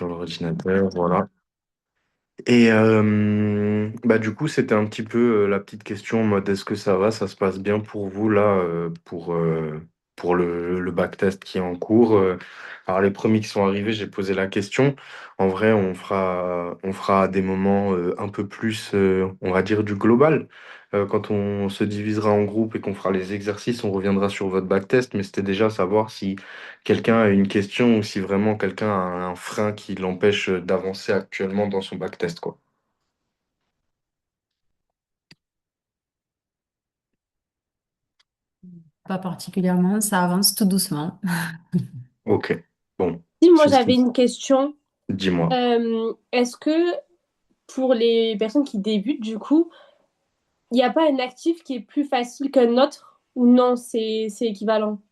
sur l'ordinateur, voilà. Et du coup, c'était un petit peu la petite question en mode est-ce que ça va, ça se passe bien pour vous là pour le backtest qui est en cours. Alors les premiers qui sont arrivés, j'ai posé la question. En vrai, on fera à des moments un peu plus, on va dire, du global. Quand on se divisera en groupes et qu'on fera les exercices, on reviendra sur votre backtest, mais c'était déjà savoir si quelqu'un a une question ou si vraiment quelqu'un a un frein qui l'empêche d'avancer actuellement dans son backtest, quoi. Pas particulièrement, ça avance tout doucement. Ok, bon, Si moi c'est ce j'avais qui... une question, Dis-moi. est-ce que pour les personnes qui débutent, du coup, il n'y a pas un actif qui est plus facile qu'un autre ou non, c'est équivalent?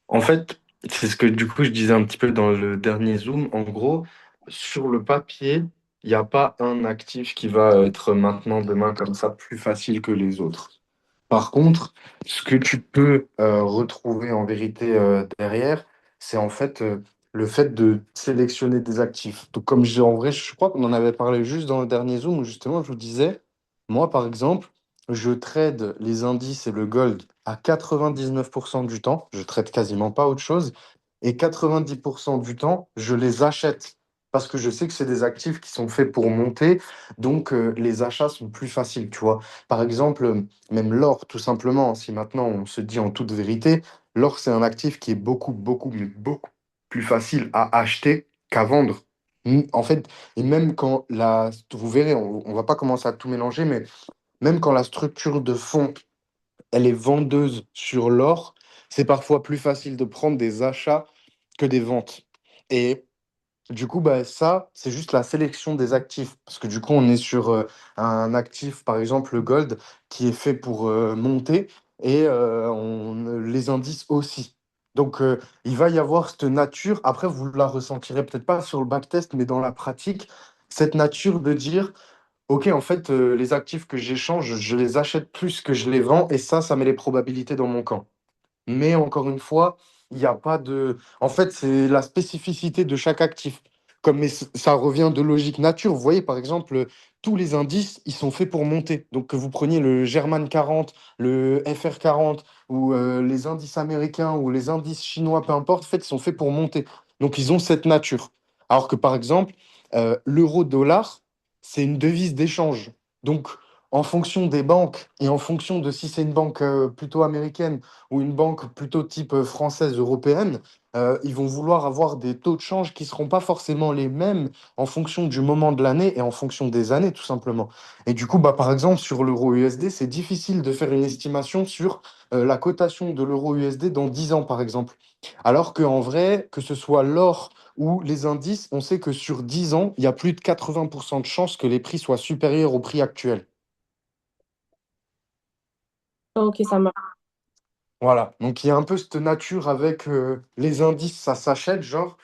En fait, c'est ce que du coup je disais un petit peu dans le dernier Zoom. En gros, sur le papier, il n'y a pas un actif qui va être maintenant, demain, comme ça, plus facile que les autres. Par contre, ce que tu peux retrouver en vérité derrière, c'est en fait le fait de sélectionner des actifs. Donc, comme en vrai, je crois qu'on en avait parlé juste dans le dernier Zoom où justement je vous disais, moi par exemple, je trade les indices et le gold à 99% du temps, je trade quasiment pas autre chose, et 90% du temps, je les achète parce que je sais que c'est des actifs qui sont faits pour monter, donc les achats sont plus faciles, tu vois. Par exemple, même l'or, tout simplement, si maintenant on se dit en toute vérité, l'or, c'est un actif qui est beaucoup, beaucoup, mais beaucoup plus facile à acheter qu'à vendre. En fait, et même quand vous verrez, on va pas commencer à tout mélanger, mais même quand la structure de fond, elle est vendeuse sur l'or, c'est parfois plus facile de prendre des achats que des ventes. Et du coup, bah, ça, c'est juste la sélection des actifs. Parce que du coup, on est sur un actif, par exemple le gold, qui est fait pour monter et les indices aussi. Donc, il va y avoir cette nature. Après, vous la ressentirez peut-être pas sur le backtest, mais dans la pratique, cette nature de dire, OK, en fait, les actifs que j'échange, je les achète plus que je les vends et ça met les probabilités dans mon camp. Mais encore une fois, il n'y a pas de... En fait, c'est la spécificité de chaque actif. Mais ça revient de logique nature. Vous voyez, par exemple, tous les indices, ils sont faits pour monter. Donc, que vous preniez le German 40, le FR 40, ou les indices américains, ou les indices chinois, peu importe, en fait, ils sont faits pour monter. Donc, ils ont cette nature. Alors que, par exemple, l'euro-dollar, c'est une devise d'échange. Donc, en fonction des banques et en fonction de si c'est une banque plutôt américaine, ou une banque plutôt type française, européenne, ils vont vouloir avoir des taux de change qui ne seront pas forcément les mêmes en fonction du moment de l'année et en fonction des années, tout simplement. Et du coup, bah, par exemple, sur l'euro USD, c'est difficile de faire une estimation sur la cotation de l'euro USD dans 10 ans, par exemple. Alors qu'en vrai, que ce soit l'or ou les indices, on sait que sur 10 ans, il y a plus de 80% de chances que les prix soient supérieurs au prix actuel. Ok, ça marche. Voilà, donc il y a un peu cette nature avec les indices, ça s'achète, genre,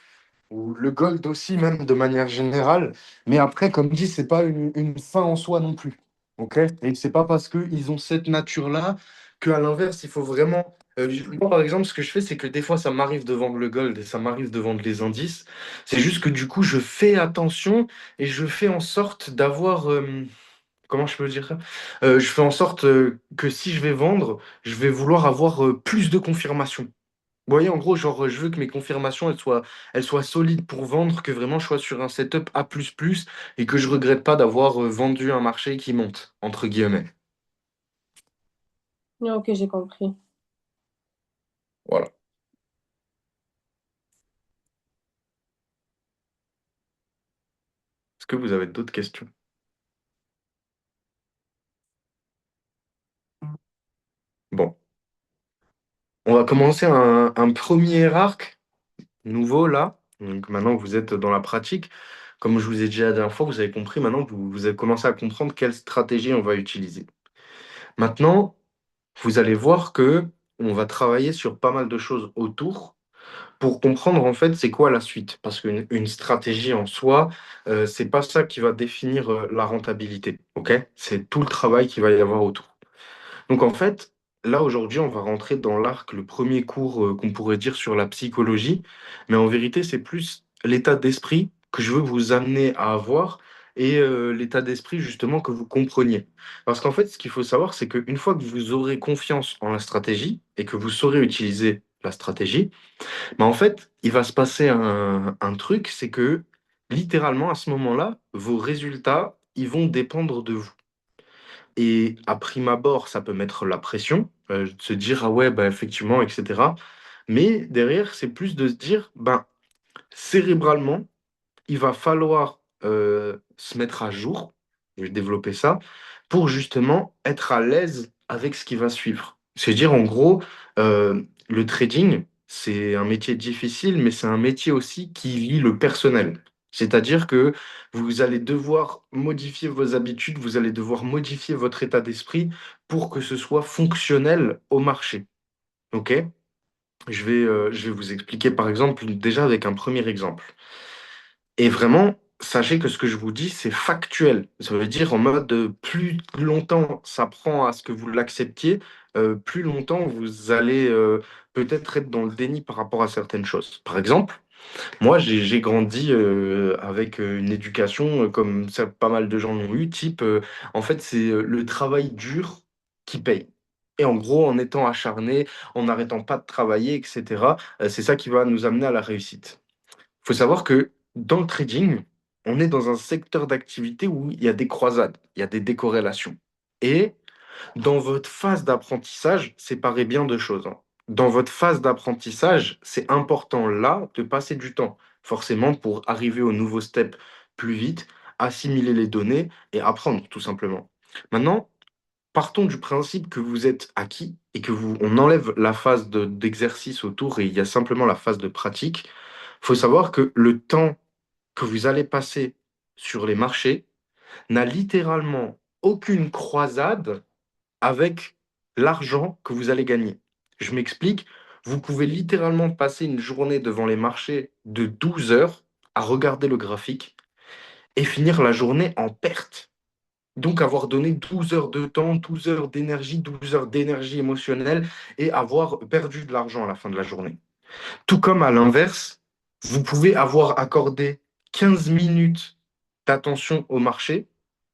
ou le gold aussi, même de manière générale. Mais après, comme dit, c'est pas une fin en soi non plus. Ok? Et c'est pas parce qu'ils ont cette nature-là qu'à l'inverse, il faut vraiment. Moi, par exemple, ce que je fais, c'est que des fois, ça m'arrive de vendre le gold et ça m'arrive de vendre les indices. C'est juste que du coup, je fais attention et je fais en sorte d'avoir. Comment je peux dire ça? Je fais en sorte que si je vais vendre, je vais vouloir avoir plus de confirmations. Vous voyez, en gros, genre, je veux que mes confirmations, elles soient solides pour vendre, que vraiment je sois sur un setup A++ et que je regrette pas d'avoir vendu un marché qui monte, entre guillemets. Ok, j'ai compris. Voilà. Est-ce que vous avez d'autres questions? Bon, on va commencer un premier arc nouveau là. Donc maintenant que vous êtes dans la pratique, comme je vous ai dit la dernière fois, vous avez compris, maintenant vous avez commencé à comprendre quelle stratégie on va utiliser. Maintenant, vous allez voir que on va travailler sur pas mal de choses autour pour comprendre en fait c'est quoi la suite. Parce qu'une stratégie en soi, c'est pas ça qui va définir la rentabilité. Ok? C'est tout le travail qu'il va y avoir autour. Donc en fait, là aujourd'hui, on va rentrer dans l'arc, le premier cours qu'on pourrait dire sur la psychologie, mais en vérité, c'est plus l'état d'esprit que je veux vous amener à avoir et l'état d'esprit justement que vous compreniez. Parce qu'en fait, ce qu'il faut savoir, c'est qu'une fois que vous aurez confiance en la stratégie et que vous saurez utiliser la stratégie, bah, en fait, il va se passer un truc, c'est que littéralement, à ce moment-là, vos résultats, ils vont dépendre de vous. Et à prime abord, ça peut mettre la pression, de se dire, ah ouais, bah, effectivement, etc. Mais derrière, c'est plus de se dire, ben, cérébralement, il va falloir se mettre à jour, je vais développer ça, pour justement être à l'aise avec ce qui va suivre. C'est-à-dire, en gros, le trading, c'est un métier difficile, mais c'est un métier aussi qui lie le personnel. C'est-à-dire que vous allez devoir modifier vos habitudes, vous allez devoir modifier votre état d'esprit pour que ce soit fonctionnel au marché. OK? Je vais vous expliquer par exemple, déjà avec un premier exemple. Et vraiment, sachez que ce que je vous dis, c'est factuel. Ça veut dire en mode plus longtemps ça prend à ce que vous l'acceptiez, plus longtemps vous allez peut-être être dans le déni par rapport à certaines choses. Par exemple, moi j'ai grandi avec une éducation comme ça, pas mal de gens l'ont eu, type en fait c'est le travail dur qui paye. Et en gros, en étant acharné, en n'arrêtant pas de travailler, etc., c'est ça qui va nous amener à la réussite. Il faut savoir que dans le trading, on est dans un secteur d'activité où il y a des croisades, il y a des décorrélations. Et dans votre phase d'apprentissage, séparez bien deux choses, hein. Dans votre phase d'apprentissage, c'est important là de passer du temps, forcément pour arriver au nouveau step plus vite, assimiler les données et apprendre tout simplement. Maintenant, partons du principe que vous êtes acquis et que on enlève la phase d'exercice autour et il y a simplement la phase de pratique. Il faut savoir que le temps que vous allez passer sur les marchés n'a littéralement aucune croisade avec l'argent que vous allez gagner. Je m'explique, vous pouvez littéralement passer une journée devant les marchés de 12 heures à regarder le graphique et finir la journée en perte. Donc avoir donné 12 heures de temps, 12 heures d'énergie, 12 heures d'énergie émotionnelle et avoir perdu de l'argent à la fin de la journée. Tout comme à l'inverse, vous pouvez avoir accordé 15 minutes d'attention au marché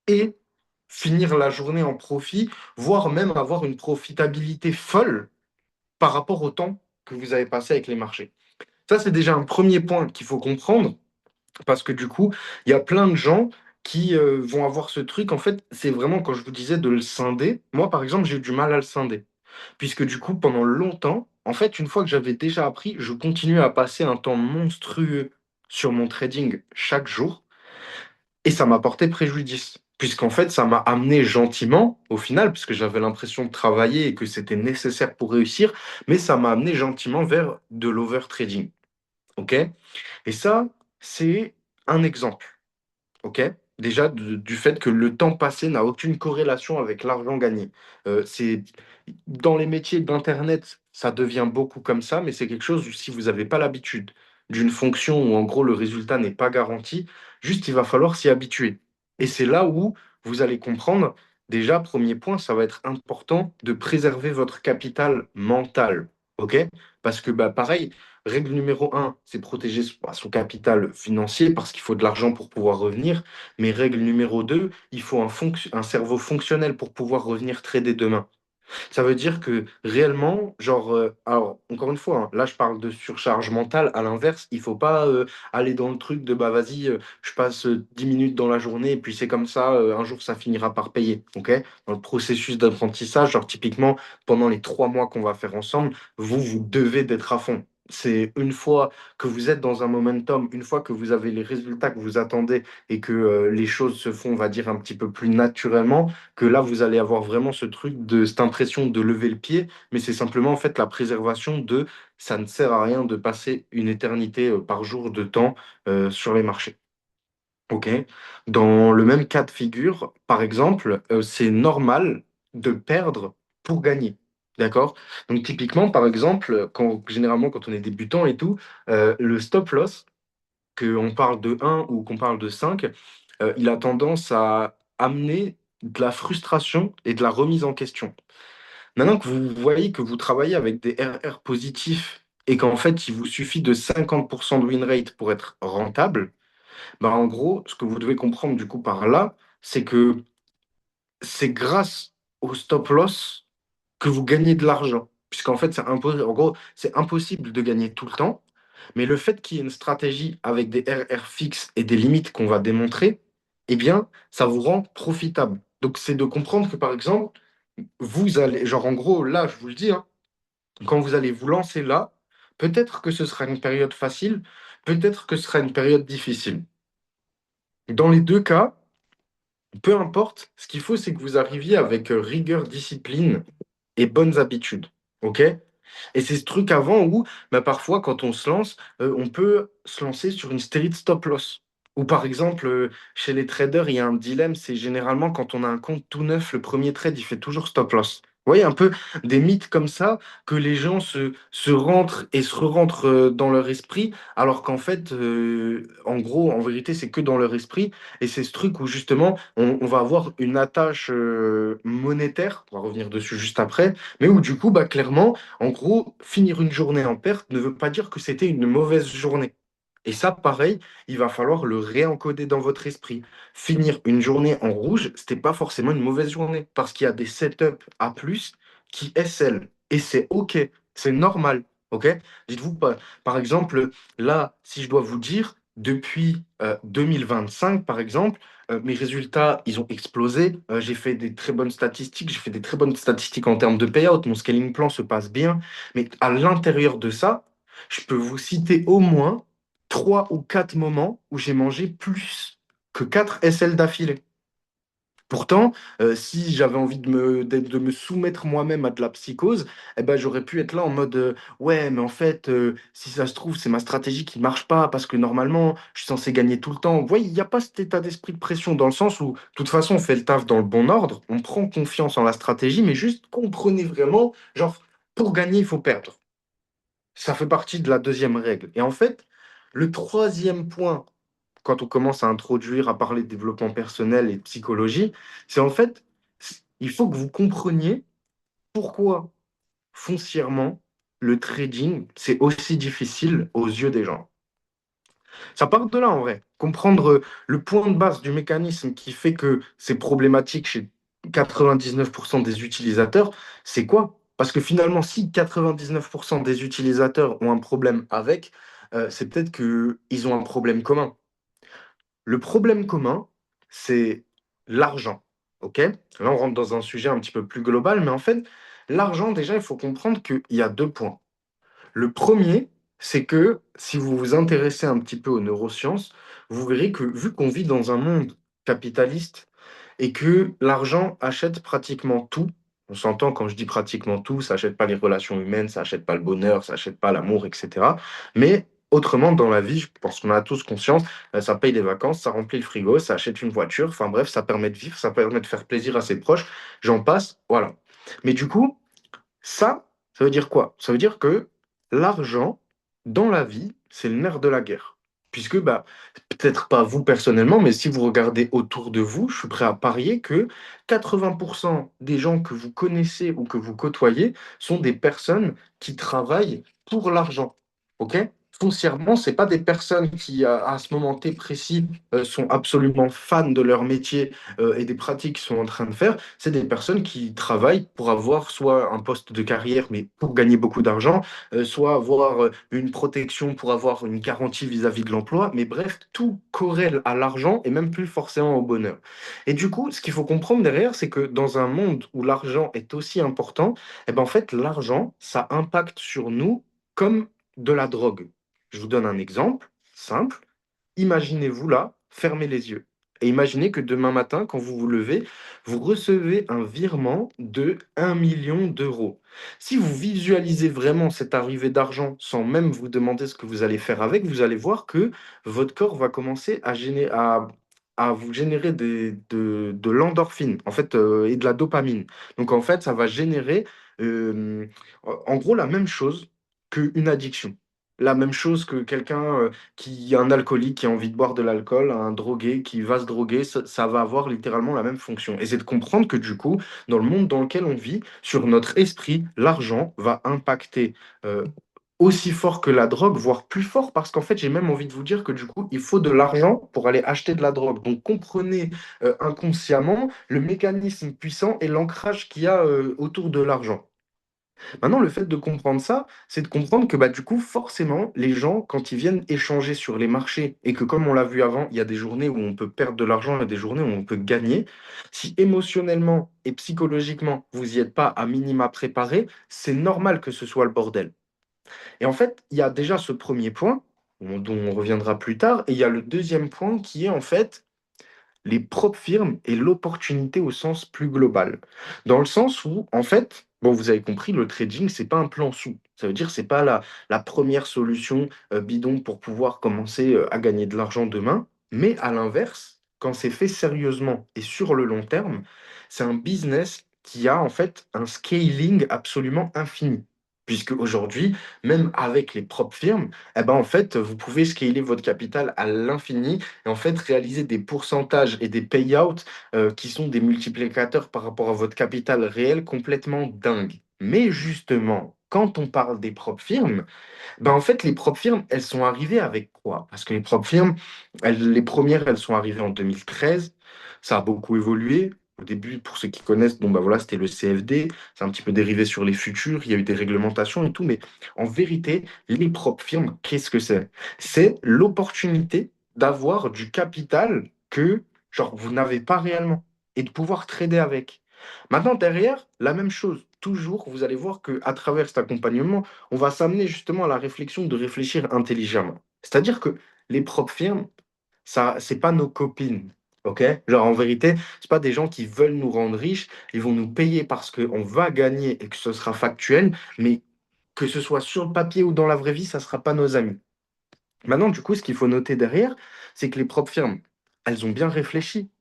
et finir la journée en profit, voire même avoir une profitabilité folle par rapport au temps que vous avez passé avec les marchés. Ça, c'est déjà un premier point qu'il faut comprendre parce que du coup, il y a plein de gens qui vont avoir ce truc. En fait, c'est vraiment quand je vous disais de le scinder. Moi, par exemple, j'ai eu du mal à le scinder. Puisque du coup, pendant longtemps, en fait, une fois que j'avais déjà appris, je continuais à passer un temps monstrueux sur mon trading chaque jour et ça m'a porté préjudice. Puisqu'en fait, ça m'a amené gentiment, au final, puisque j'avais l'impression de travailler et que c'était nécessaire pour réussir, mais ça m'a amené gentiment vers de l'overtrading. OK? Et ça, c'est un exemple. OK? Déjà, du fait que le temps passé n'a aucune corrélation avec l'argent gagné. C'est dans les métiers d'internet, ça devient beaucoup comme ça, mais c'est quelque chose où si vous n'avez pas l'habitude d'une fonction où en gros le résultat n'est pas garanti, juste il va falloir s'y habituer. Et c'est là où vous allez comprendre, déjà, premier point, ça va être important de préserver votre capital mental. OK? Parce que bah, pareil, règle numéro un, c'est protéger son capital financier parce qu'il faut de l'argent pour pouvoir revenir. Mais règle numéro 2, il faut un cerveau fonctionnel pour pouvoir revenir trader demain. Ça veut dire que réellement, genre, alors encore une fois, hein, là je parle de surcharge mentale. À l'inverse, il faut pas aller dans le truc de bah vas-y, je passe 10 minutes dans la journée et puis c'est comme ça, un jour ça finira par payer. Ok? Dans le processus d'apprentissage, genre typiquement pendant les 3 mois qu'on va faire ensemble, vous devez d'être à fond. C'est une fois que vous êtes dans un momentum, une fois que vous avez les résultats que vous attendez et que les choses se font, on va dire, un petit peu plus naturellement, que là, vous allez avoir vraiment ce truc de cette impression de lever le pied, mais c'est simplement en fait la préservation de ça ne sert à rien de passer une éternité par jour de temps sur les marchés. OK? Dans le même cas de figure, par exemple, c'est normal de perdre pour gagner. D'accord? Donc typiquement, par exemple, généralement quand on est débutant et tout, le stop loss, qu'on parle de 1 ou qu'on parle de 5, il a tendance à amener de la frustration et de la remise en question. Maintenant que vous voyez que vous travaillez avec des RR positifs et qu'en fait, il vous suffit de 50% de win rate pour être rentable, Bah, en gros, ce que vous devez comprendre du coup par là, c'est que c'est grâce au stop loss que vous gagnez de l'argent. Puisqu'en fait, en gros, c'est impossible de gagner tout le temps. Mais le fait qu'il y ait une stratégie avec des RR fixes et des limites qu'on va démontrer, eh bien, ça vous rend profitable. Donc, c'est de comprendre que, par exemple, vous allez, genre en gros, là, je vous le dis, hein, quand vous allez vous lancer là, peut-être que ce sera une période facile, peut-être que ce sera une période difficile. Dans les deux cas, peu importe, ce qu'il faut, c'est que vous arriviez avec rigueur, discipline et bonnes habitudes. OK? Et c'est ce truc avant où, bah, parfois, quand on se lance, on peut se lancer sur une série de stop loss. Ou par exemple, chez les traders, il y a un dilemme, c'est généralement quand on a un compte tout neuf, le premier trade, il fait toujours stop loss. Vous voyez, un peu des mythes comme ça que les gens se rentrent et se re-rentrent dans leur esprit, alors qu'en fait, en gros, en vérité, c'est que dans leur esprit. Et c'est ce truc où justement, on va avoir une attache monétaire, on va revenir dessus juste après, mais où du coup, bah, clairement, en gros, finir une journée en perte ne veut pas dire que c'était une mauvaise journée. Et ça, pareil, il va falloir le réencoder dans votre esprit. Finir une journée en rouge, c'était pas forcément une mauvaise journée, parce qu'il y a des setups à plus qui SL. Et c'est OK, c'est normal. OK? Dites-vous pas, par exemple, là, si je dois vous dire, depuis 2025, par exemple, mes résultats, ils ont explosé. J'ai fait des très bonnes statistiques. J'ai fait des très bonnes statistiques en termes de payout. Mon scaling plan se passe bien. Mais à l'intérieur de ça, je peux vous citer au moins 3 ou 4 moments où j'ai mangé plus que 4 SL d'affilée. Pourtant, si j'avais envie de me soumettre moi-même à de la psychose, eh ben, j'aurais pu être là en mode ouais, mais en fait, si ça se trouve, c'est ma stratégie qui ne marche pas parce que normalement, je suis censé gagner tout le temps. Vous voyez, il n'y a pas cet état d'esprit de pression dans le sens où, de toute façon, on fait le taf dans le bon ordre, on prend confiance en la stratégie, mais juste comprenez vraiment, genre, pour gagner, il faut perdre. Ça fait partie de la deuxième règle. Et en fait, le troisième point quand on commence à introduire, à parler de développement personnel et de psychologie, c'est en fait, il faut que vous compreniez pourquoi foncièrement le trading, c'est aussi difficile aux yeux des gens. Ça part de là en vrai. Comprendre le point de base du mécanisme qui fait que c'est problématique chez 99% des utilisateurs, c'est quoi? Parce que finalement, si 99% des utilisateurs ont un problème avec, c'est peut-être qu'ils ont un problème commun. Le problème commun, c'est l'argent. OK? Là, on rentre dans un sujet un petit peu plus global, mais en fait, l'argent, déjà, il faut comprendre qu'il y a 2 points. Le premier, c'est que si vous vous intéressez un petit peu aux neurosciences, vous verrez que vu qu'on vit dans un monde capitaliste et que l'argent achète pratiquement tout, on s'entend quand je dis pratiquement tout, ça achète pas les relations humaines, ça achète pas le bonheur, ça achète pas l'amour, etc. Mais autrement, dans la vie, je pense qu'on a tous conscience, ça paye des vacances, ça remplit le frigo, ça achète une voiture, enfin bref, ça permet de vivre, ça permet de faire plaisir à ses proches, j'en passe, voilà. Mais du coup, ça veut dire quoi? Ça veut dire que l'argent, dans la vie, c'est le nerf de la guerre. Puisque, bah, peut-être pas vous personnellement, mais si vous regardez autour de vous, je suis prêt à parier que 80% des gens que vous connaissez ou que vous côtoyez sont des personnes qui travaillent pour l'argent. OK? Foncièrement, c'est pas des personnes qui, à ce moment T précis, sont absolument fans de leur métier et des pratiques qu'ils sont en train de faire, c'est des personnes qui travaillent pour avoir soit un poste de carrière, mais pour gagner beaucoup d'argent, soit avoir une protection pour avoir une garantie vis-à-vis de l'emploi. Mais bref, tout corrèle à l'argent et même plus forcément au bonheur. Et du coup, ce qu'il faut comprendre derrière, c'est que dans un monde où l'argent est aussi important, eh ben en fait, l'argent, ça impacte sur nous comme de la drogue. Je vous donne un exemple simple. Imaginez-vous là, fermez les yeux. Et imaginez que demain matin, quand vous vous levez, vous recevez un virement de 1 million d'euros. Si vous visualisez vraiment cette arrivée d'argent sans même vous demander ce que vous allez faire avec, vous allez voir que votre corps va commencer à vous générer de l'endorphine en fait, et de la dopamine. Donc en fait, ça va générer en gros la même chose qu'une addiction. La même chose que quelqu'un un alcoolique qui a envie de boire de l'alcool, un drogué qui va se droguer, ça va avoir littéralement la même fonction. Et c'est de comprendre que du coup, dans le monde dans lequel on vit, sur notre esprit, l'argent va impacter euh, aussi fort que la drogue, voire plus fort, parce qu'en fait, j'ai même envie de vous dire que du coup, il faut de l'argent pour aller acheter de la drogue. Donc, comprenez inconsciemment le mécanisme puissant et l'ancrage qu'il y a autour de l'argent. Maintenant, le fait de comprendre ça, c'est de comprendre que bah, du coup, forcément, les gens, quand ils viennent échanger sur les marchés, et que comme on l'a vu avant, il y a des journées où on peut perdre de l'argent et des journées où on peut gagner, si émotionnellement et psychologiquement, vous n'y êtes pas à minima préparé, c'est normal que ce soit le bordel. Et en fait, il y a déjà ce premier point, dont on reviendra plus tard, et il y a le deuxième point qui est en fait les propres firmes et l'opportunité au sens plus global. Dans le sens où, en fait, bon, vous avez compris, le trading, c'est pas un plan sous. Ça veut dire c'est pas la première solution bidon pour pouvoir commencer à gagner de l'argent demain. Mais à l'inverse, quand c'est fait sérieusement et sur le long terme, c'est un business qui a en fait un scaling absolument infini. Puisque aujourd'hui, même avec les propres firmes, eh ben, en fait, vous pouvez scaler votre capital à l'infini et en fait réaliser des pourcentages et des payouts qui sont des multiplicateurs par rapport à votre capital réel complètement dingues. Mais justement, quand on parle des propres firmes, ben en fait, les propres firmes, elles sont arrivées avec quoi? Parce que les propres firmes, les premières, elles sont arrivées en 2013. Ça a beaucoup évolué. Au début, pour ceux qui connaissent, bon, bah voilà, c'était le CFD. C'est un petit peu dérivé sur les futurs. Il y a eu des réglementations et tout. Mais en vérité, les propres firmes, qu'est-ce que c'est? C'est l'opportunité d'avoir du capital que, genre, vous n'avez pas réellement et de pouvoir trader avec. Maintenant, derrière, la même chose. Toujours, vous allez voir qu'à travers cet accompagnement, on va s'amener justement à la réflexion de réfléchir intelligemment. C'est-à-dire que les propres firmes, ça, c'est pas nos copines. OK? Genre, en vérité, c'est pas des gens qui veulent nous rendre riches, ils vont nous payer parce qu'on va gagner et que ce sera factuel, mais que ce soit sur le papier ou dans la vraie vie, ça sera pas nos amis. Maintenant, du coup, ce qu'il faut noter derrière, c'est que les propres firmes, elles ont bien réfléchi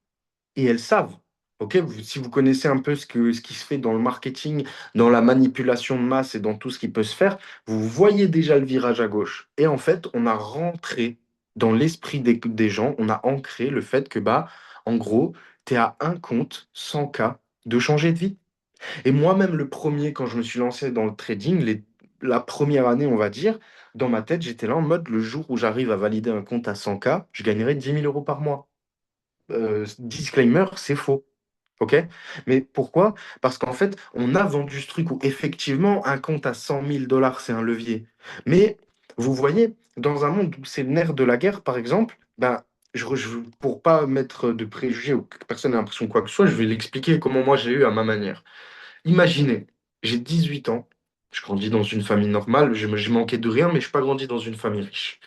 et elles savent. Ok, si vous connaissez un peu ce qui se fait dans le marketing, dans la manipulation de masse et dans tout ce qui peut se faire, vous voyez déjà le virage à gauche. Et en fait, on a rentré dans l'esprit des gens, on a ancré le fait que, bah, en gros, tu es à un compte 100K de changer de vie. Et moi-même, le premier, quand je me suis lancé dans le trading, la première année, on va dire, dans ma tête, j'étais là en mode, le jour où j'arrive à valider un compte à 100K, je gagnerai 10 000 € par mois. Disclaimer, c'est faux. OK? Mais pourquoi? Parce qu'en fait, on a vendu ce truc où effectivement, un compte à 100 000 $, c'est un levier. Mais vous voyez, dans un monde où c'est le nerf de la guerre, par exemple, ben, pour pas mettre de préjugés ou que personne n'ait l'impression de quoi que ce soit, je vais l'expliquer comment moi j'ai eu à ma manière. Imaginez, j'ai 18 ans, je grandis dans une famille normale, je manquais de rien, mais je n'ai pas grandi dans une famille riche.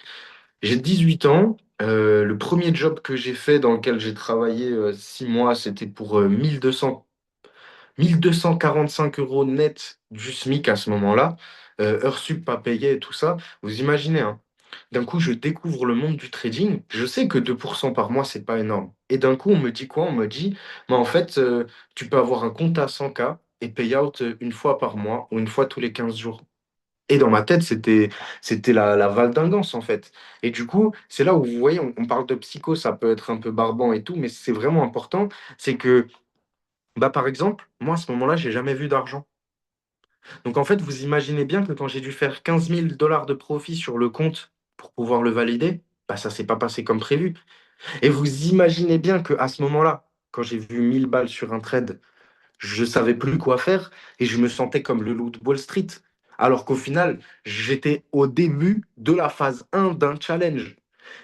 J'ai 18 ans. Le premier job que j'ai fait dans lequel j'ai travaillé 6 mois, c'était pour 1245 € net du SMIC à ce moment-là. Heures sup pas payées et tout ça. Vous imaginez, hein. D'un coup, je découvre le monde du trading. Je sais que 2% par mois, c'est pas énorme. Et d'un coup, on me dit quoi? On me dit, bah, en fait, tu peux avoir un compte à 100K et payout une fois par mois ou une fois tous les 15 jours. Et dans ma tête, c'était la valdingance, en fait. Et du coup, c'est là où vous voyez, on parle de psycho, ça peut être un peu barbant et tout, mais c'est vraiment important. C'est que, bah, par exemple, moi, à ce moment-là, j'ai jamais vu d'argent. Donc, en fait, vous imaginez bien que quand j'ai dû faire 15 000 $ de profit sur le compte pour pouvoir le valider, bah, ça s'est pas passé comme prévu. Et vous imaginez bien qu'à ce moment-là, quand j'ai vu 1000 balles sur un trade, je savais plus quoi faire et je me sentais comme le loup de Wall Street. Alors qu'au final, j'étais au début de la phase 1 d'un challenge.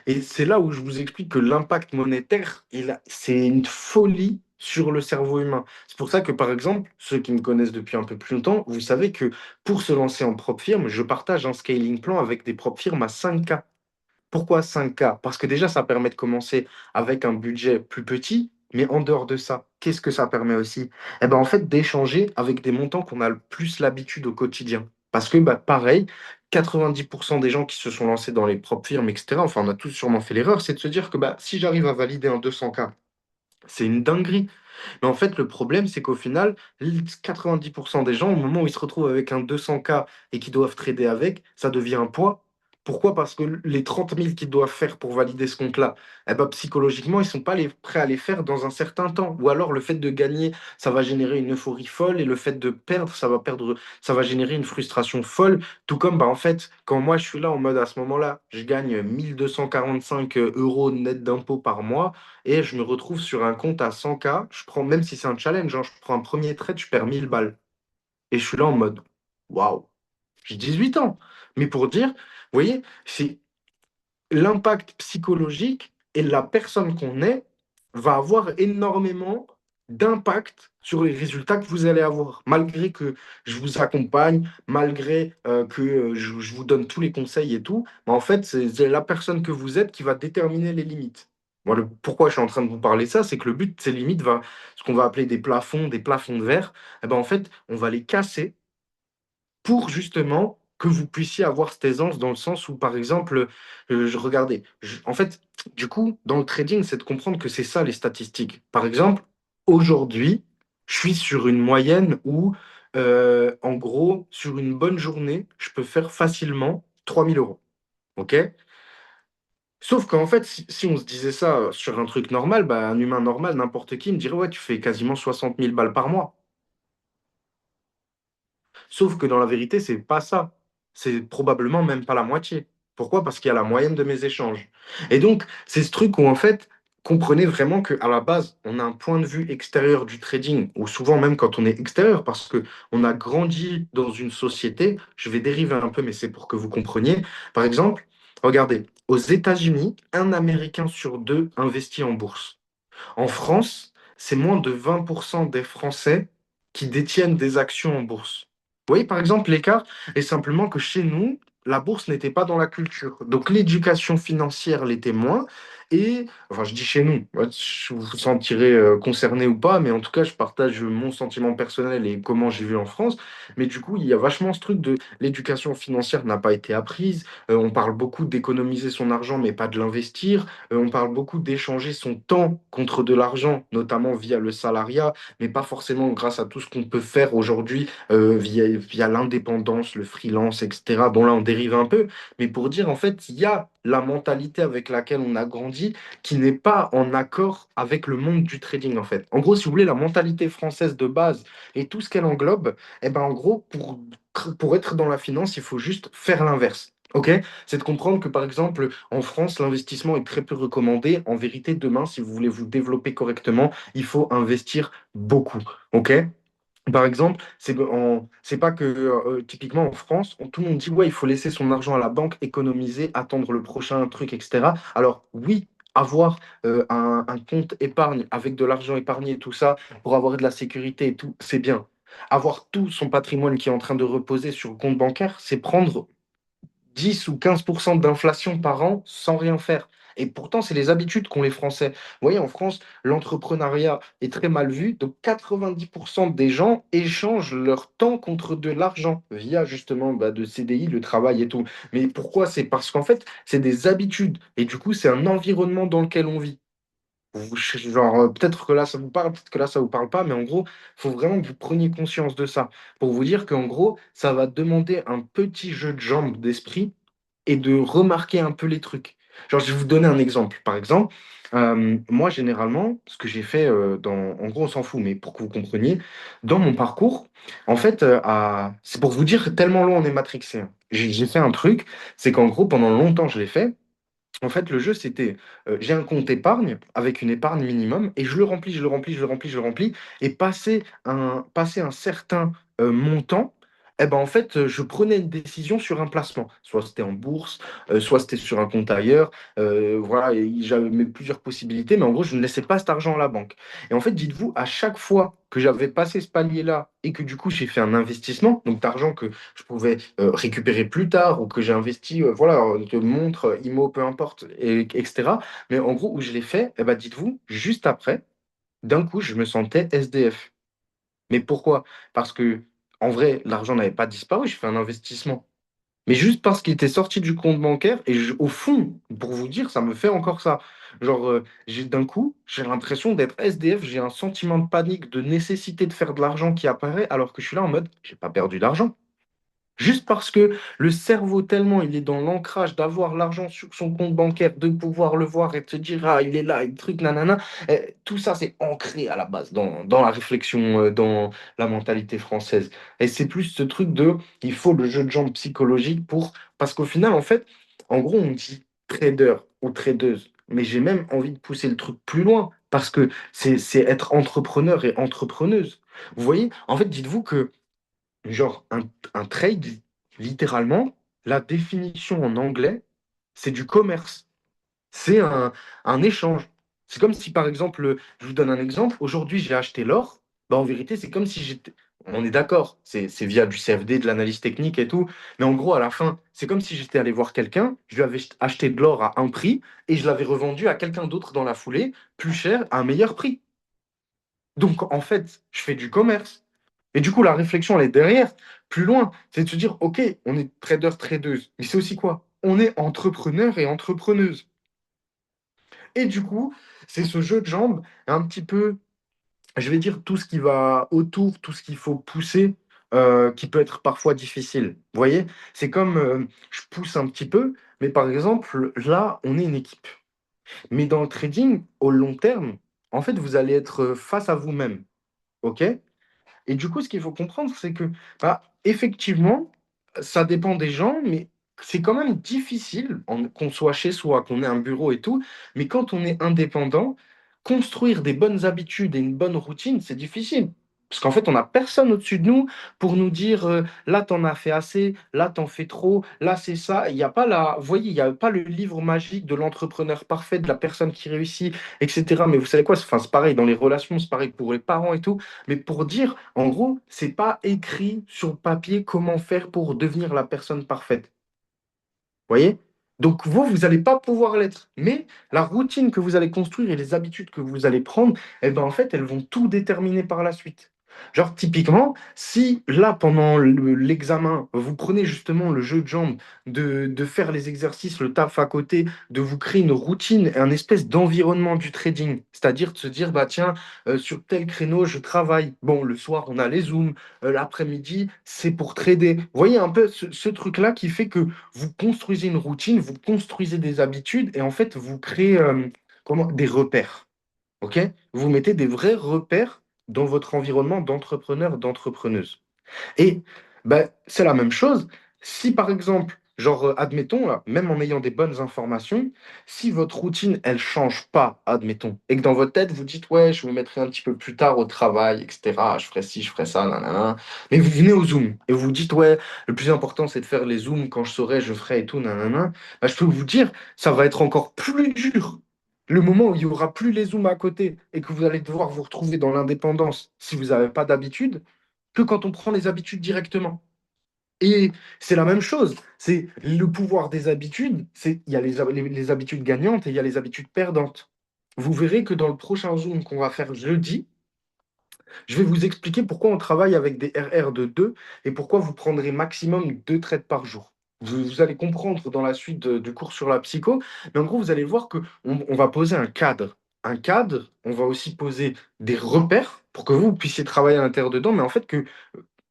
Et c'est là où je vous explique que l'impact monétaire, c'est une folie sur le cerveau humain. C'est pour ça que, par exemple, ceux qui me connaissent depuis un peu plus longtemps, vous savez que pour se lancer en propre firme, je partage un scaling plan avec des propres firmes à 5K. Pourquoi 5K? Parce que déjà, ça permet de commencer avec un budget plus petit, mais en dehors de ça, qu'est-ce que ça permet aussi? Eh ben, en fait, d'échanger avec des montants qu'on a le plus l'habitude au quotidien. Parce que, bah, pareil, 90% des gens qui se sont lancés dans les propres firmes, etc., enfin, on a tous sûrement fait l'erreur, c'est de se dire que bah, si j'arrive à valider un 200K, c'est une dinguerie. Mais en fait, le problème, c'est qu'au final, 90% des gens, au moment où ils se retrouvent avec un 200K et qu'ils doivent trader avec, ça devient un poids. Pourquoi? Parce que les 30 000 qu'ils doivent faire pour valider ce compte-là, eh ben, psychologiquement, ils sont pas prêts à les faire dans un certain temps. Ou alors, le fait de gagner, ça va générer une euphorie folle, et le fait de perdre, ça va générer une frustration folle. Tout comme, bah, en fait, quand moi, je suis là en mode, à ce moment-là, je gagne 1245 euros net d'impôts par mois, et je me retrouve sur un compte à 100K, je prends, même si c'est un challenge, hein, je prends un premier trade, je perds 1000 balles. Et je suis là en mode, waouh, j'ai 18 ans. Mais pour dire, vous voyez, c'est l'impact psychologique et la personne qu'on est va avoir énormément d'impact sur les résultats que vous allez avoir. Malgré que je vous accompagne, malgré que je vous donne tous les conseils et tout, mais en fait, c'est la personne que vous êtes qui va déterminer les limites. Moi, pourquoi je suis en train de vous parler de ça, c'est que le but de ces limites va, ce qu'on va appeler des plafonds de verre, eh ben, en fait, on va les casser pour justement que vous puissiez avoir cette aisance dans le sens où, par exemple, regardez, en fait, du coup, dans le trading, c'est de comprendre que c'est ça les statistiques. Par exemple, aujourd'hui, je suis sur une moyenne où, en gros, sur une bonne journée, je peux faire facilement 3 000 euros. OK? Sauf qu'en fait, si on se disait ça sur un truc normal, bah, un humain normal, n'importe qui, me dirait, ouais, tu fais quasiment 60 000 balles par mois. Sauf que dans la vérité, c'est pas ça. C'est probablement même pas la moitié. Pourquoi? Parce qu'il y a la moyenne de mes échanges. Et donc, c'est ce truc où, en fait, comprenez vraiment qu'à la base, on a un point de vue extérieur du trading, ou souvent même quand on est extérieur, parce que on a grandi dans une société. Je vais dériver un peu, mais c'est pour que vous compreniez. Par exemple, regardez, aux États-Unis, un Américain sur deux investit en bourse. En France, c'est moins de 20% des Français qui détiennent des actions en bourse. Vous voyez, par exemple, l'écart est simplement que chez nous, la bourse n'était pas dans la culture. Donc l'éducation financière l'était moins. Et, enfin, je dis chez nous, ouais, je vous sentirez concerné ou pas, mais en tout cas, je partage mon sentiment personnel et comment j'ai vu en France. Mais du coup, il y a vachement ce truc de l'éducation financière n'a pas été apprise. On parle beaucoup d'économiser son argent, mais pas de l'investir. On parle beaucoup d'échanger son temps contre de l'argent, notamment via le salariat, mais pas forcément grâce à tout ce qu'on peut faire aujourd'hui via l'indépendance, le freelance, etc. Bon, là, on dérive un peu, mais pour dire, en fait, il y a la mentalité avec laquelle on a grandi qui n'est pas en accord avec le monde du trading, en fait. En gros, si vous voulez, la mentalité française de base et tout ce qu'elle englobe, eh ben, en gros, pour être dans la finance, il faut juste faire l'inverse. OK? C'est de comprendre que, par exemple, en France, l'investissement est très peu recommandé. En vérité, demain, si vous voulez vous développer correctement, il faut investir beaucoup. OK? Par exemple, c'est pas que typiquement en France, tout le monde dit ouais, il faut laisser son argent à la banque, économiser, attendre le prochain truc, etc. Alors oui, avoir un compte épargne avec de l'argent épargné et tout ça pour avoir de la sécurité et tout, c'est bien. Avoir tout son patrimoine qui est en train de reposer sur le compte bancaire, c'est prendre 10 ou 15% d'inflation par an sans rien faire. Et pourtant, c'est les habitudes qu'ont les Français. Vous voyez, en France, l'entrepreneuriat est très mal vu. Donc, 90% des gens échangent leur temps contre de l'argent via justement bah, de CDI, le travail et tout. Mais pourquoi? C'est parce qu'en fait, c'est des habitudes. Et du coup, c'est un environnement dans lequel on vit. Genre, peut-être que là, ça vous parle, peut-être que là, ça vous parle pas, mais en gros, il faut vraiment que vous preniez conscience de ça. Pour vous dire qu'en gros, ça va demander un petit jeu de jambes d'esprit et de remarquer un peu les trucs. Genre, je vais vous donner un exemple. Par exemple, moi, généralement, ce que j'ai fait en gros, on s'en fout, mais pour que vous compreniez, dans mon parcours, en fait, c'est pour vous dire tellement loin on est matrixé, hein. J'ai fait un truc, c'est qu'en gros, pendant longtemps, je l'ai fait. En fait, le jeu, c'était, j'ai un compte épargne avec une épargne minimum et je le remplis, je le remplis, je le remplis, je le remplis. Et passer un certain montant, eh ben, en fait, je prenais une décision sur un placement. Soit c'était en bourse, soit c'était sur un compte ailleurs. Voilà, et j'avais plusieurs possibilités, mais en gros, je ne laissais pas cet argent à la banque. Et en fait, dites-vous, à chaque fois que j'avais passé ce palier-là et que du coup, j'ai fait un investissement, donc d'argent que je pouvais récupérer plus tard ou que j'ai investi, voilà, de montres, IMO, peu importe, etc. Mais en gros, où je l'ai fait, eh ben, dites-vous, juste après, d'un coup, je me sentais SDF. Mais pourquoi? Parce que, en vrai, l'argent n'avait pas disparu, je fais un investissement. Mais juste parce qu'il était sorti du compte bancaire, et au fond, pour vous dire, ça me fait encore ça. Genre, d'un coup, j'ai l'impression d'être SDF, j'ai un sentiment de panique, de nécessité de faire de l'argent qui apparaît, alors que je suis là en mode, j'ai pas perdu d'argent. Juste parce que le cerveau, tellement il est dans l'ancrage d'avoir l'argent sur son compte bancaire, de pouvoir le voir et de se dire, ah, il est là, et le truc, nanana, tout ça, c'est ancré à la base dans la réflexion, dans la mentalité française. Et c'est plus ce truc de, il faut le jeu de jambes psychologique pour. Parce qu'au final, en fait, en gros, on dit trader ou tradeuse, mais j'ai même envie de pousser le truc plus loin, parce que c'est être entrepreneur et entrepreneuse. Vous voyez, en fait, dites-vous que genre, un trade, littéralement, la définition en anglais, c'est du commerce. C'est un échange. C'est comme si, par exemple, je vous donne un exemple, aujourd'hui j'ai acheté l'or, bah, en vérité, c'est comme si j'étais. On est d'accord, c'est via du CFD, de l'analyse technique et tout, mais en gros, à la fin, c'est comme si j'étais allé voir quelqu'un, je lui avais acheté de l'or à un prix et je l'avais revendu à quelqu'un d'autre dans la foulée, plus cher, à un meilleur prix. Donc, en fait, je fais du commerce. Et du coup, la réflexion, elle est derrière, plus loin. C'est de se dire, OK, on est trader, tradeuse. Mais c'est aussi quoi? On est entrepreneur et entrepreneuse. Et du coup, c'est ce jeu de jambes, un petit peu, je vais dire, tout ce qui va autour, tout ce qu'il faut pousser, qui peut être parfois difficile. Vous voyez? C'est comme, je pousse un petit peu, mais par exemple, là, on est une équipe. Mais dans le trading, au long terme, en fait, vous allez être face à vous-même. OK? Et du coup, ce qu'il faut comprendre, c'est que, bah, effectivement, ça dépend des gens, mais c'est quand même difficile, qu'on soit chez soi, qu'on ait un bureau et tout, mais quand on est indépendant, construire des bonnes habitudes et une bonne routine, c'est difficile. Parce qu'en fait, on n'a personne au-dessus de nous pour nous dire là, t'en as fait assez, là, t'en fais trop, là, c'est ça. Il n'y a pas vous voyez, il n'y a pas le livre magique de l'entrepreneur parfait, de la personne qui réussit, etc. Mais vous savez quoi? Enfin, c'est pareil dans les relations, c'est pareil pour les parents et tout. Mais pour dire, en gros, c'est pas écrit sur le papier comment faire pour devenir la personne parfaite. Voyez? Donc vous n'allez pas pouvoir l'être. Mais la routine que vous allez construire et les habitudes que vous allez prendre, eh ben, en fait, elles vont tout déterminer par la suite. Genre, typiquement, si là, pendant l'examen, vous prenez justement le jeu de jambes, de faire les exercices, le taf à côté, de vous créer une routine, un espèce d'environnement du trading, c'est-à-dire de se dire, bah tiens, sur tel créneau, je travaille. Bon, le soir, on a les zooms, l'après-midi, c'est pour trader. Vous voyez un peu ce truc-là qui fait que vous construisez une routine, vous construisez des habitudes et en fait, vous créez des repères. OK? Vous mettez des vrais repères dans votre environnement d'entrepreneur, d'entrepreneuse. Et c'est la même chose. Si par exemple, genre, admettons, là, même en ayant des bonnes informations, si votre routine, elle change pas, admettons, et que dans votre tête, vous dites, ouais, je me mettrai un petit peu plus tard au travail, etc., je ferai ci, je ferai ça, nanana. Mais vous venez au Zoom et vous vous dites, ouais, le plus important, c'est de faire les Zooms quand je saurai, je ferai et tout, nanana. Bah, je peux vous dire, ça va être encore plus dur. Le moment où il n'y aura plus les Zooms à côté et que vous allez devoir vous retrouver dans l'indépendance si vous n'avez pas d'habitude, que quand on prend les habitudes directement. Et c'est la même chose. C'est le pouvoir des habitudes. Il y a les habitudes gagnantes et il y a les habitudes perdantes. Vous verrez que dans le prochain Zoom qu'on va faire jeudi, je vais vous expliquer pourquoi on travaille avec des RR de 2 et pourquoi vous prendrez maximum 2 trades par jour. Vous allez comprendre dans la suite du cours sur la psycho, mais en gros, vous allez voir qu'on on va poser un cadre. Un cadre, on va aussi poser des repères pour que vous puissiez travailler à l'intérieur dedans, mais en fait que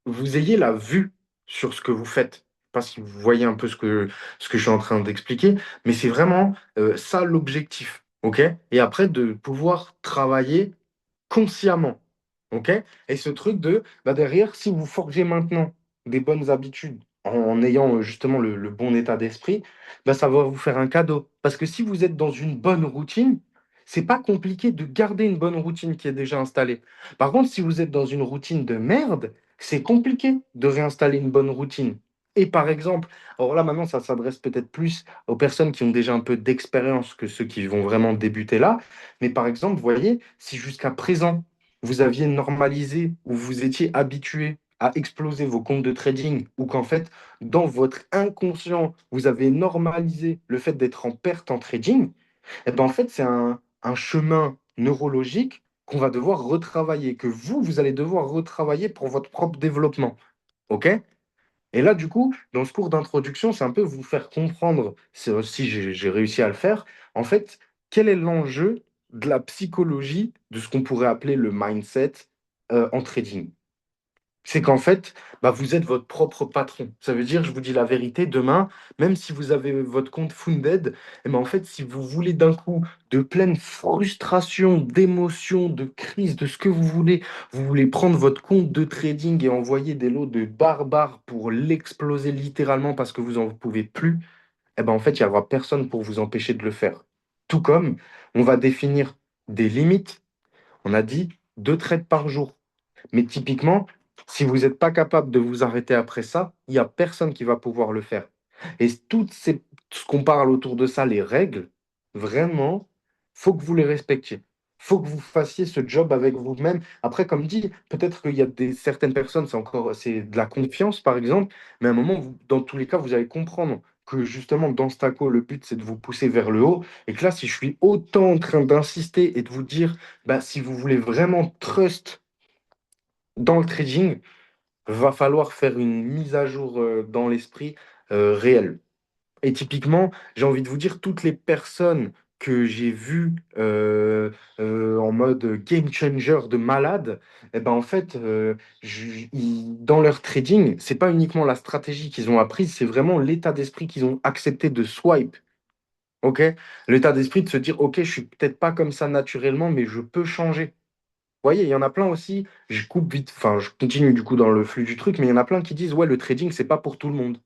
vous ayez la vue sur ce que vous faites. Je sais pas si vous voyez un peu ce que je suis en train d'expliquer, mais c'est vraiment ça l'objectif. OK? Et après, de pouvoir travailler consciemment. OK? Et ce truc de, derrière, si vous forgez maintenant des bonnes habitudes en ayant justement le bon état d'esprit, ça va vous faire un cadeau. Parce que si vous êtes dans une bonne routine, c'est pas compliqué de garder une bonne routine qui est déjà installée. Par contre, si vous êtes dans une routine de merde, c'est compliqué de réinstaller une bonne routine. Et par exemple, alors là maintenant, ça s'adresse peut-être plus aux personnes qui ont déjà un peu d'expérience que ceux qui vont vraiment débuter là. Mais par exemple, vous voyez, si jusqu'à présent, vous aviez normalisé ou vous étiez habitué à exploser vos comptes de trading ou qu'en fait, dans votre inconscient, vous avez normalisé le fait d'être en perte en trading, et ben en fait, c'est un chemin neurologique qu'on va devoir retravailler, que vous allez devoir retravailler pour votre propre développement. OK? Et là, du coup, dans ce cours d'introduction, c'est un peu vous faire comprendre, si j'ai réussi à le faire, en fait, quel est l'enjeu de la psychologie, de ce qu'on pourrait appeler le mindset en trading. C'est qu'en fait, bah, vous êtes votre propre patron. Ça veut dire, je vous dis la vérité, demain, même si vous avez votre compte Funded, eh ben, en fait, si vous voulez d'un coup, de pleine frustration, d'émotion, de crise, de ce que vous voulez prendre votre compte de trading et envoyer des lots de barbares pour l'exploser littéralement parce que vous n'en pouvez plus, eh ben, en fait, il n'y aura personne pour vous empêcher de le faire. Tout comme on va définir des limites, on a dit 2 trades par jour. Mais typiquement, si vous n'êtes pas capable de vous arrêter après ça, il n'y a personne qui va pouvoir le faire. Et ce qu'on parle autour de ça, les règles, vraiment, faut que vous les respectiez. Faut que vous fassiez ce job avec vous-même. Après, comme dit, peut-être qu'il y a certaines personnes, c'est de la confiance, par exemple, mais à un moment, dans tous les cas, vous allez comprendre que justement, dans ce taco, le but, c'est de vous pousser vers le haut. Et que là, si je suis autant en train d'insister et de vous dire, bah, si vous voulez vraiment trust dans le trading, va falloir faire une mise à jour dans l'esprit réelle. Et typiquement, j'ai envie de vous dire, toutes les personnes que j'ai vues en mode game changer de malade, eh ben en fait, dans leur trading, c'est pas uniquement la stratégie qu'ils ont apprise, c'est vraiment l'état d'esprit qu'ils ont accepté de swipe. Ok? L'état d'esprit de se dire, ok, je suis peut-être pas comme ça naturellement, mais je peux changer voyez, il y en a plein aussi, je coupe vite, enfin, je continue du coup dans le flux du truc, mais il y en a plein qui disent, ouais, le trading, c'est pas pour tout le monde.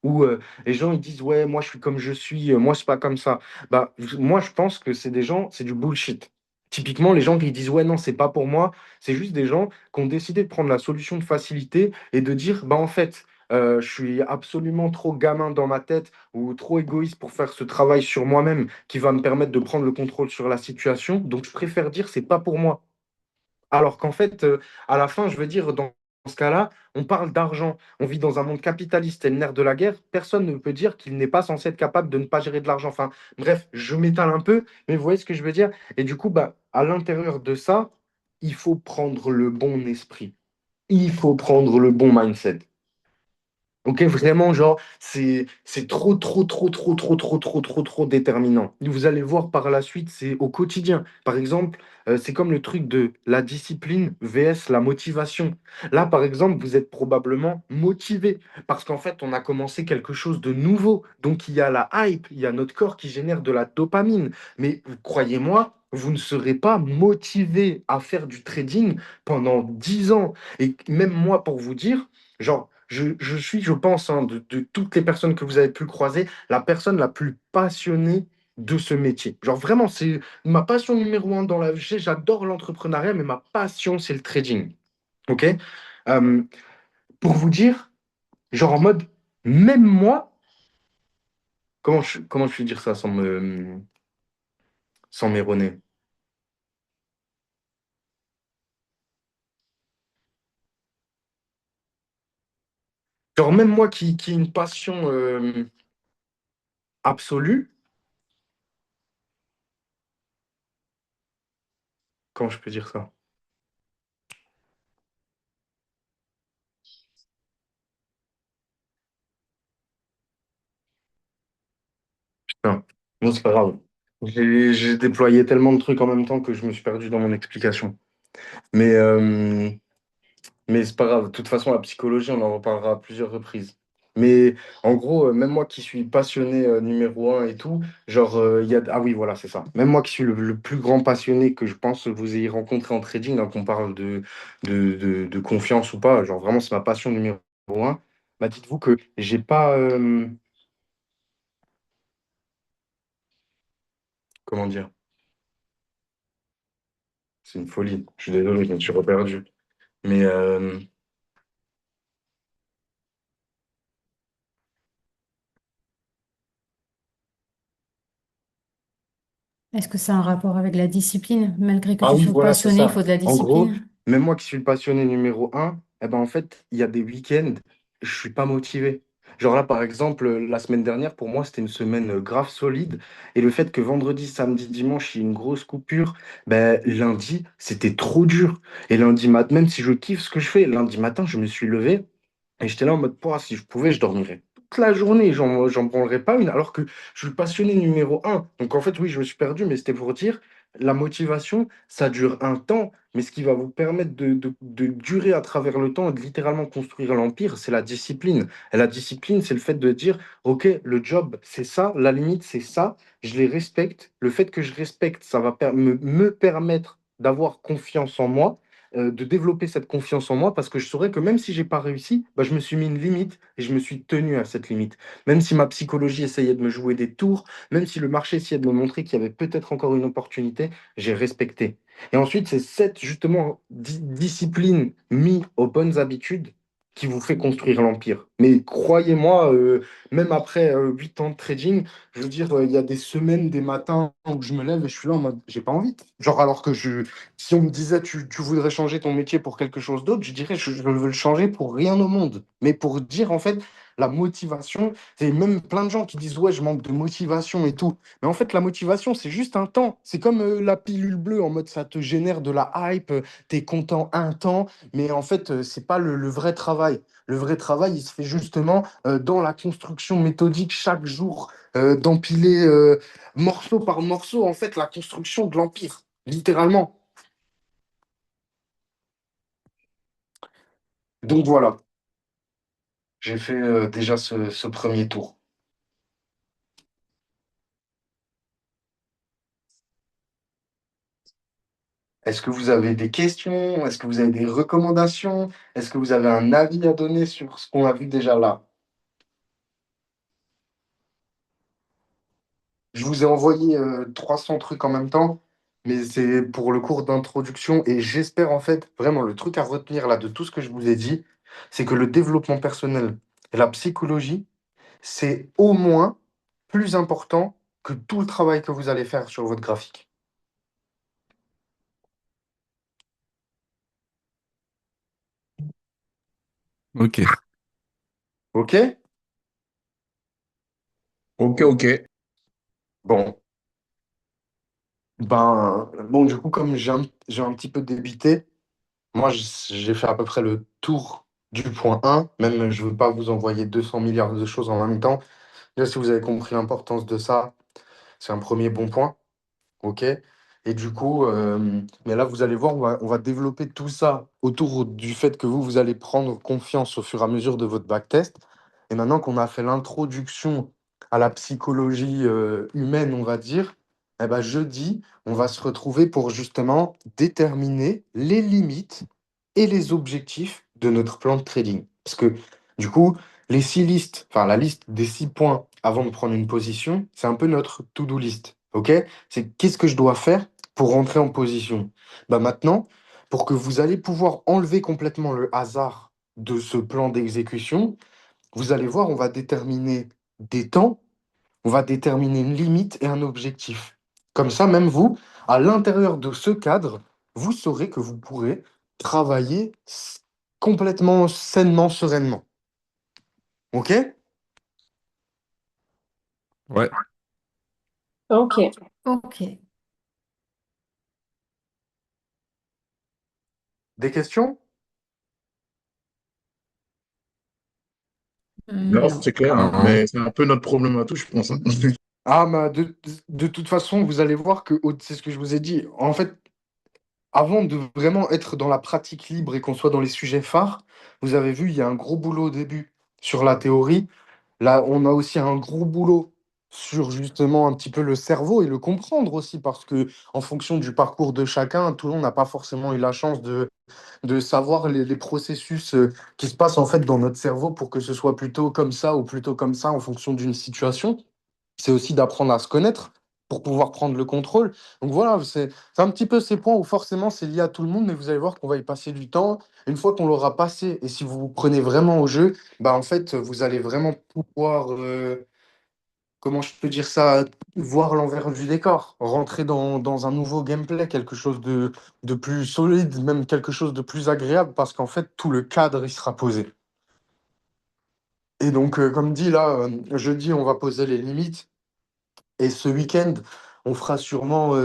Ou les gens, ils disent, ouais, moi, je suis comme je suis, moi, c'est pas comme ça. Bah, moi, je pense que c'est des gens, c'est du bullshit. Typiquement, les gens qui disent, ouais, non, c'est pas pour moi, c'est juste des gens qui ont décidé de prendre la solution de facilité et de dire, bah, en fait, je suis absolument trop gamin dans ma tête ou trop égoïste pour faire ce travail sur moi-même qui va me permettre de prendre le contrôle sur la situation. Donc, je préfère dire, c'est pas pour moi. Alors qu'en fait, à la fin, je veux dire, dans ce cas-là, on parle d'argent. On vit dans un monde capitaliste, c'est le nerf de la guerre. Personne ne peut dire qu'il n'est pas censé être capable de ne pas gérer de l'argent. Enfin, bref, je m'étale un peu, mais vous voyez ce que je veux dire? Et du coup, bah, à l'intérieur de ça, il faut prendre le bon esprit. Il faut prendre le bon mindset. Ok, vraiment, genre, c'est trop, trop, trop, trop, trop, trop, trop, trop, trop déterminant. Vous allez voir par la suite, c'est au quotidien. Par exemple, c'est comme le truc de la discipline vs la motivation. Là, par exemple, vous êtes probablement motivé parce qu'en fait, on a commencé quelque chose de nouveau. Donc, il y a la hype, il y a notre corps qui génère de la dopamine. Mais croyez-moi, vous ne serez pas motivé à faire du trading pendant 10 ans. Et même moi, pour vous dire, genre, je suis, je pense, hein, de toutes les personnes que vous avez pu croiser, la personne la plus passionnée de ce métier. Genre vraiment, c'est ma passion numéro 1 dans la vie. J'adore l'entrepreneuriat, mais ma passion, c'est le trading. OK? Euh, pour vous dire, genre en mode, même moi, comment je vais dire ça sans m'erroner? Genre même moi qui ai une passion absolue, comment je peux dire ça? Putain. Bon, c'est pas grave. J'ai déployé tellement de trucs en même temps que je me suis perdu dans mon explication. Mais, euh, mais c'est pas grave. De toute façon, la psychologie, on en reparlera à plusieurs reprises. Mais en gros, même moi qui suis passionné numéro 1 et tout, genre, il y a... Ah oui, voilà, c'est ça. Même moi qui suis le plus grand passionné que je pense que vous ayez rencontré en trading, hein, qu'on parle de confiance ou pas, genre vraiment, c'est ma passion numéro 1. Bah, dites-vous que j'ai pas... comment dire? C'est une folie. Je suis désolé, je me suis reperdu. Mais... Est-ce que c'est un rapport avec la discipline? Malgré que Ah tu oui, sois voilà, c'est passionné, il ça. faut de la En gros, discipline. même moi qui suis le passionné numéro 1, eh ben en fait, il y a des week-ends, je suis pas motivé. Genre là, par exemple, la semaine dernière, pour moi, c'était une semaine grave solide. Et le fait que vendredi, samedi, dimanche, il y ait une grosse coupure, ben, lundi, c'était trop dur. Et lundi matin, même si je kiffe ce que je fais, lundi matin, je me suis levé et j'étais là en mode, Pouah, si je pouvais, je dormirais toute la journée, j'en branlerais pas une, alors que je suis le passionné numéro 1. Donc en fait, oui, je me suis perdu, mais c'était pour dire. la motivation, ça dure un temps, mais ce qui va vous permettre de durer à travers le temps et de littéralement construire l'empire, c'est la discipline. Et la discipline, c'est le fait de dire, OK, le job, c'est ça, la limite, c'est ça, je les respecte. Le fait que je respecte, ça va me permettre d'avoir confiance en moi, de développer cette confiance en moi, parce que je saurais que même si j'ai pas réussi, bah, je me suis mis une limite et je me suis tenu à cette limite. Même si ma psychologie essayait de me jouer des tours, même si le marché essayait de me montrer qu'il y avait peut-être encore une opportunité, j'ai respecté. Et ensuite, c'est cette justement discipline mise aux bonnes habitudes qui vous fait construire l'empire. Mais croyez-moi, même après 8 ans de trading, je veux dire, il y a des semaines, des matins où je me lève et je suis là en mode, j'ai pas envie. Genre, alors que si on me disait, tu voudrais changer ton métier pour quelque chose d'autre, je dirais, je veux le changer pour rien au monde. Mais pour dire, en fait, la motivation, c'est même plein de gens qui disent, ouais, je manque de motivation et tout. Mais en fait, la motivation, c'est juste un temps. C'est comme la pilule bleue, en mode ça te génère de la hype, t'es content un temps, mais en fait, c'est pas le vrai travail. Le vrai travail, il se fait justement dans la construction méthodique chaque jour, d'empiler morceau par morceau, en fait, la construction de l'empire, littéralement. Donc voilà, j'ai fait déjà ce premier tour. Est-ce que vous avez des questions? Est-ce que vous avez des recommandations? Est-ce que vous avez un avis à donner sur ce qu'on a vu déjà là? Je vous ai envoyé 300 trucs en même temps, mais c'est pour le cours d'introduction et j'espère en fait, vraiment, le truc à retenir là de tout ce que je vous ai dit, c'est que le développement personnel et la psychologie, c'est au moins plus important que tout le travail que vous allez faire sur votre graphique. Ok. Ok? Ok, ok. Bon. Bon, du coup, comme j'ai un petit peu débité, moi, j'ai fait à peu près le tour du point 1. Même, je ne veux pas vous envoyer 200 milliards de choses en même temps. Déjà, si vous avez compris l'importance de ça, c'est un premier bon point. OK? Et du coup, mais là, vous allez voir, on va développer tout ça autour du fait que vous allez prendre confiance au fur et à mesure de votre backtest. Et maintenant qu'on a fait l'introduction à la psychologie humaine, on va dire, eh ben, jeudi, on va se retrouver pour justement déterminer les limites et les objectifs de notre plan de trading. Parce que du coup, les 6 listes, enfin la liste des 6 points avant de prendre une position, c'est un peu notre to-do list. OK? C'est qu'est-ce que je dois faire pour rentrer en position. Bah maintenant, pour que vous allez pouvoir enlever complètement le hasard de ce plan d'exécution, vous allez voir, on va déterminer des temps, on va déterminer une limite et un objectif. Comme ça, même vous, à l'intérieur de ce cadre, vous saurez que vous pourrez travailler complètement sainement, sereinement. OK? Ouais. Ok. Ok. Des questions? Non, Non. c'est clair, hein. Non. Mais c'est un peu notre problème à tous, je pense, hein. Ah, bah, de toute façon, vous allez voir que c'est ce que je vous ai dit. En fait, avant de vraiment être dans la pratique libre et qu'on soit dans les sujets phares, vous avez vu, il y a un gros boulot au début sur la théorie. Là, on a aussi un gros boulot sur justement un petit peu le cerveau et le comprendre aussi, parce que en fonction du parcours de chacun, tout le monde n'a pas forcément eu la chance de savoir les processus qui se passent en fait dans notre cerveau pour que ce soit plutôt comme ça ou plutôt comme ça en fonction d'une situation. C'est aussi d'apprendre à se connaître pour pouvoir prendre le contrôle. Donc voilà, c'est un petit peu ces points où forcément c'est lié à tout le monde, mais vous allez voir qu'on va y passer du temps. Une fois qu'on l'aura passé, et si vous vous prenez vraiment au jeu, bah en fait, vous allez vraiment pouvoir, comment je peux dire ça, voir l'envers du décor, rentrer dans un nouveau gameplay, quelque chose de plus solide, même quelque chose de plus agréable, parce qu'en fait, tout le cadre, il sera posé. Et donc, comme dit là, jeudi, on va poser les limites. Et ce week-end, on fera sûrement,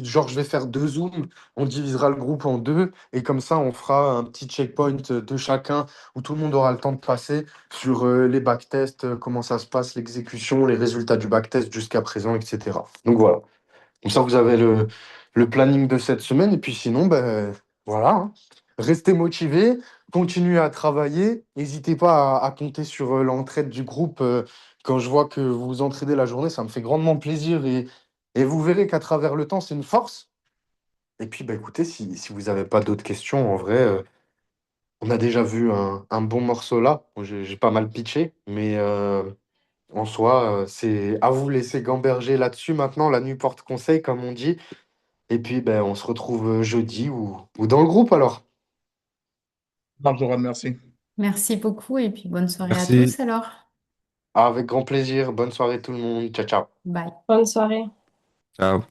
genre, je vais faire 2 zooms, on divisera le groupe en deux, et comme ça, on fera un petit checkpoint de chacun, où tout le monde aura le temps de passer sur les backtests, comment ça se passe, l'exécution, les résultats du backtest jusqu'à présent, etc. Donc voilà. Comme ça, vous avez le planning de cette semaine. Et puis sinon, ben, voilà, hein. Restez motivés, continuez à travailler. N'hésitez pas à compter sur l'entraide du groupe. Quand je vois que vous vous entraidez la journée, ça me fait grandement plaisir. Et vous verrez qu'à travers le temps, c'est une force. Et puis, bah, écoutez, si vous n'avez pas d'autres questions, en vrai, on a déjà vu un bon morceau là. Bon, j'ai pas mal pitché, mais en soi, c'est à vous laisser gamberger là-dessus maintenant. La nuit porte conseil, comme on dit. Et puis, ben, on se retrouve jeudi ou dans le groupe alors. Marjorie, merci. Merci beaucoup et puis bonne soirée à Merci. tous alors. Avec grand plaisir. Bonne soirée tout le monde. Ciao, ciao. Bye. Bonne soirée. Ciao.